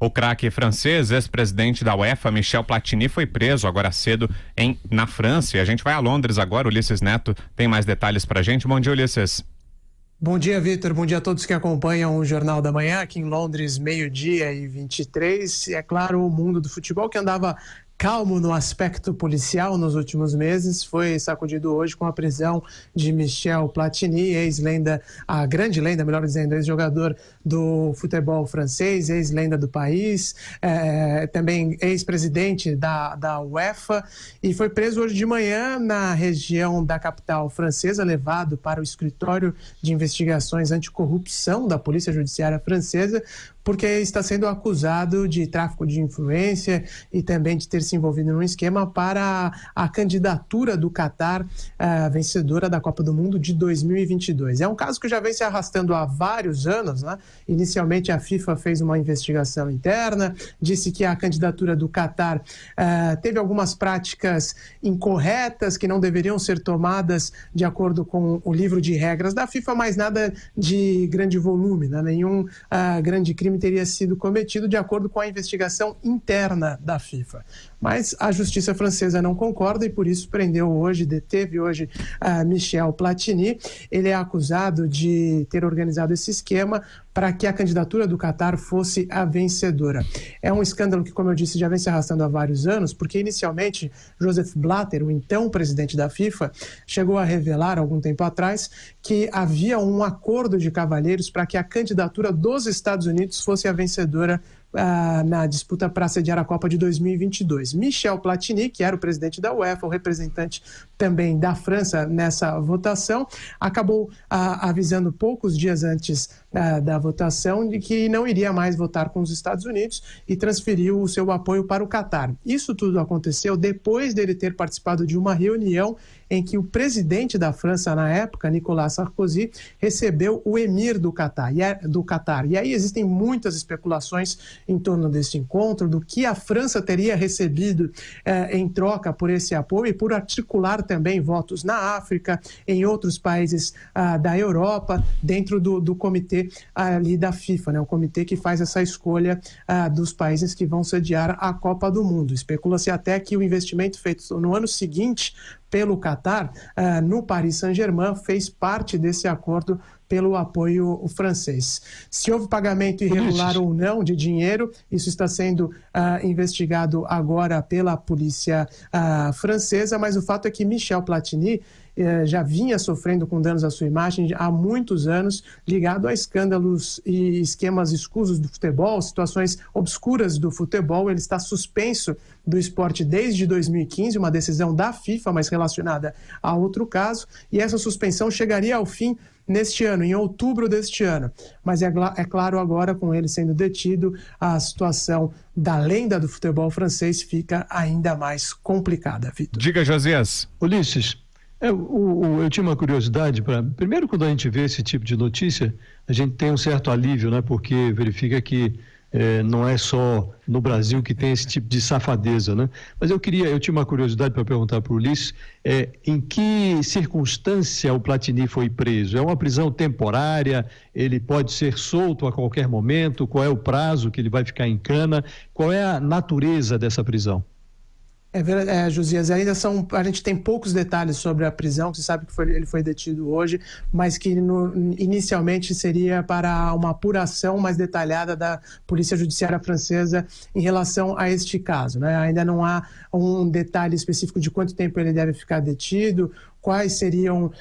O craque francês, ex-presidente da UEFA, Michel Platini, foi preso agora cedo na França. E a gente vai a Londres agora. Ulisses Neto tem mais detalhes pra gente. Bom dia, Ulisses. Bom dia, Vitor. Bom dia a todos que acompanham o Jornal da Manhã, aqui em Londres, 12:23. É claro, o mundo do futebol que andava calmo no aspecto policial nos últimos meses foi sacudido hoje com a prisão de Michel Platini, ex-lenda, a grande lenda, melhor dizendo, ex-jogador do futebol francês, ex-lenda do país, também ex-presidente da UEFA, e foi preso hoje de manhã na região da capital francesa, levado para o escritório de investigações anticorrupção da Polícia Judiciária Francesa, porque está sendo acusado de tráfico de influência e também de ter se envolvido num esquema para a candidatura do Catar, vencedora da Copa do Mundo de 2022. É um caso que já vem se arrastando há vários anos, né? Inicialmente a FIFA fez uma investigação interna, disse que a candidatura do Catar teve algumas práticas incorretas que não deveriam ser tomadas de acordo com o livro de regras da FIFA, mas nada de grande volume, né? Nenhum grande crime teria sido cometido de acordo com a investigação interna da FIFA. Mas a justiça francesa não concorda e por isso deteve hoje Michel Platini. Ele é acusado de ter organizado esse esquema para que a candidatura do Catar fosse a vencedora. É um escândalo que, como eu disse, já vem se arrastando há vários anos, porque inicialmente Joseph Blatter, o então presidente da FIFA, chegou a revelar algum tempo atrás que havia um acordo de cavalheiros para que a candidatura dos Estados Unidos fosse a vencedora na disputa para sediar a Copa de 2022. Michel Platini, que era o presidente da UEFA, o representante também da França nessa votação, acabou avisando poucos dias antes da votação de que não iria mais votar com os Estados Unidos e transferiu o seu apoio para o Catar. Isso tudo aconteceu depois dele ter participado de uma reunião em que o presidente da França, na época, Nicolas Sarkozy, recebeu o emir do Catar. E aí existem muitas especulações em torno desse encontro, do que a França teria recebido em troca por esse apoio e por articular também votos na África, em outros países da Europa, dentro do comitê ali da FIFA, né? O comitê que faz essa escolha dos países que vão sediar a Copa do Mundo. Especula-se até que o investimento feito no ano seguinte pelo Catar, no Paris Saint-Germain, fez parte desse acordo pelo apoio francês. Se houve pagamento irregular ou não de dinheiro, isso está sendo investigado agora pela polícia francesa, mas o fato é que Michel Platini já vinha sofrendo com danos à sua imagem há muitos anos, ligado a escândalos e esquemas escusos do futebol, situações obscuras do futebol. Ele está suspenso do esporte desde 2015, uma decisão da FIFA, mas relacionada a outro caso, e essa suspensão chegaria ao fim neste ano, em outubro deste ano. Mas é claro, agora com ele sendo detido, a situação da lenda do futebol francês fica ainda mais complicada, Vitor. Diga, Josias. Ulisses, eu tinha uma curiosidade. Primeiro, quando a gente vê esse tipo de notícia, a gente tem um certo alívio, né? Porque verifica que não é só no Brasil que tem esse tipo de safadeza, né? Mas eu tinha uma curiosidade para perguntar para o Ulisses, em que circunstância o Platini foi preso? É uma prisão temporária? Ele pode ser solto a qualquer momento? Qual é o prazo que ele vai ficar em cana? Qual é a natureza dessa prisão? Josias, a gente tem poucos detalhes sobre a prisão. Você sabe que ele foi detido hoje, mas que inicialmente seria para uma apuração mais detalhada da Polícia Judiciária Francesa em relação a este caso, né? Ainda não há um detalhe específico de quanto tempo ele deve ficar detido, quais seriam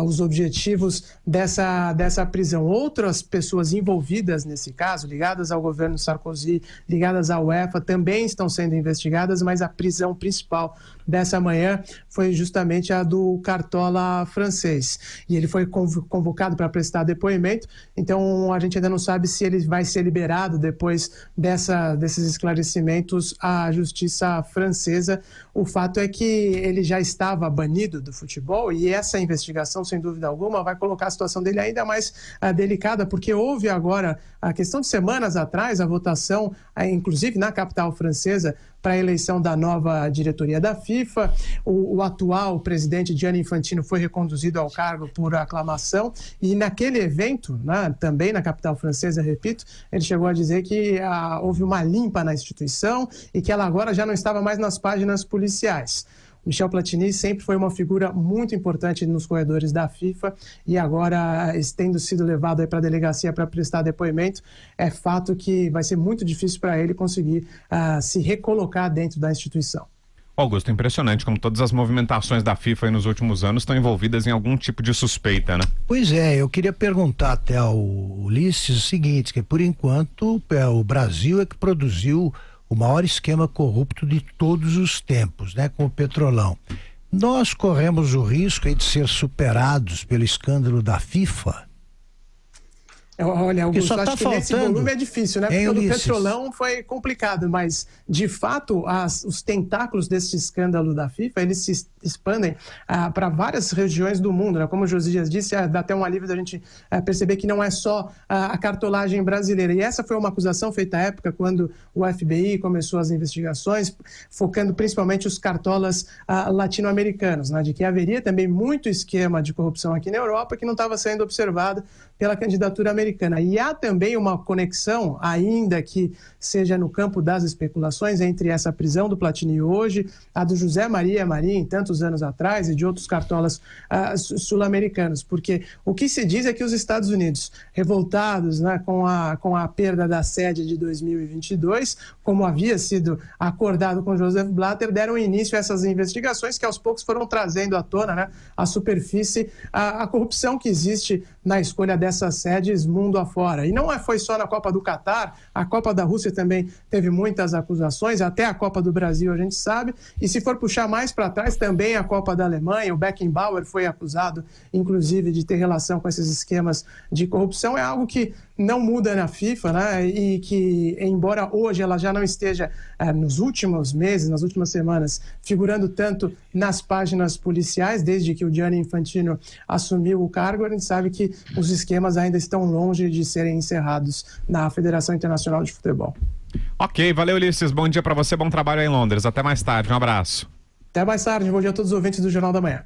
os objetivos dessa prisão. Outras pessoas envolvidas nesse caso, ligadas ao governo Sarkozy, ligadas à UEFA, também estão sendo investigadas, mas a prisão principal dessa manhã foi justamente a do cartola francês. E ele foi convocado para prestar depoimento, então a gente ainda não sabe se ele vai ser liberado depois desses esclarecimentos à justiça francesa. O fato é que ele já estava banido do futebol, e essa investigação, sem dúvida alguma, vai colocar a situação dele ainda mais delicada, porque houve agora, a questão de semanas atrás, a votação, inclusive na capital francesa, para a eleição da nova diretoria da FIFA. O atual presidente Gianni Infantino foi reconduzido ao cargo por aclamação, e naquele evento, né, também na capital francesa, repito, ele chegou a dizer que houve uma limpa na instituição e que ela agora já não estava mais nas páginas policiais. Michel Platini sempre foi uma figura muito importante nos corredores da FIFA, e agora, tendo sido levado para a delegacia para prestar depoimento, é fato que vai ser muito difícil para ele conseguir se recolocar dentro da instituição. Augusto, impressionante como todas as movimentações da FIFA aí nos últimos anos estão envolvidas em algum tipo de suspeita, né? Pois é, eu queria perguntar até ao Ulisses o seguinte, que por enquanto o Brasil é que produziu o maior esquema corrupto de todos os tempos, né, com o Petrolão. Nós corremos o risco aí de ser superados pelo escândalo da FIFA? Olha, Augusto, acho que nesse volume é difícil, né? Porque o do Petrolão foi complicado, mas, de fato, os tentáculos desse escândalo da FIFA, eles se expandem para várias regiões do mundo, né? Como o Josias disse, dá até um alívio da gente perceber que não é só a cartolagem brasileira. E essa foi uma acusação feita à época, quando o FBI começou as investigações, focando principalmente os cartolas latino-americanos, né? De que haveria também muito esquema de corrupção aqui na Europa que não estava sendo observado pela candidatura americana. E há também uma conexão, ainda que seja no campo das especulações, entre essa prisão do Platini hoje, a do José Maria Marinho, tantos anos atrás, e de outros cartolas sul-americanos. Porque o que se diz é que os Estados Unidos, revoltados, né, com a perda da sede de 2022, como havia sido acordado com Joseph Blatter, deram início a essas investigações que aos poucos foram trazendo à tona, né, à superfície a corrupção que existe na escolha dessas sedes mundo afora. E não foi só na Copa do Catar, a Copa da Rússia também teve muitas acusações, até a Copa do Brasil a gente sabe, e se for puxar mais para trás, também a Copa da Alemanha, o Beckenbauer foi acusado, inclusive, de ter relação com esses esquemas de corrupção. É algo que não muda na FIFA, né? E que, embora hoje ela já não esteja, nos últimos meses, nas últimas semanas, figurando tanto nas páginas policiais, desde que o Gianni Infantino assumiu o cargo, a gente sabe que os esquemas ainda estão longe de serem encerrados na Federação Internacional de Futebol. Ok, valeu, Ulisses. Bom dia para você, bom trabalho aí em Londres. Até mais tarde, um abraço. Até mais tarde, bom dia a todos os ouvintes do Jornal da Manhã.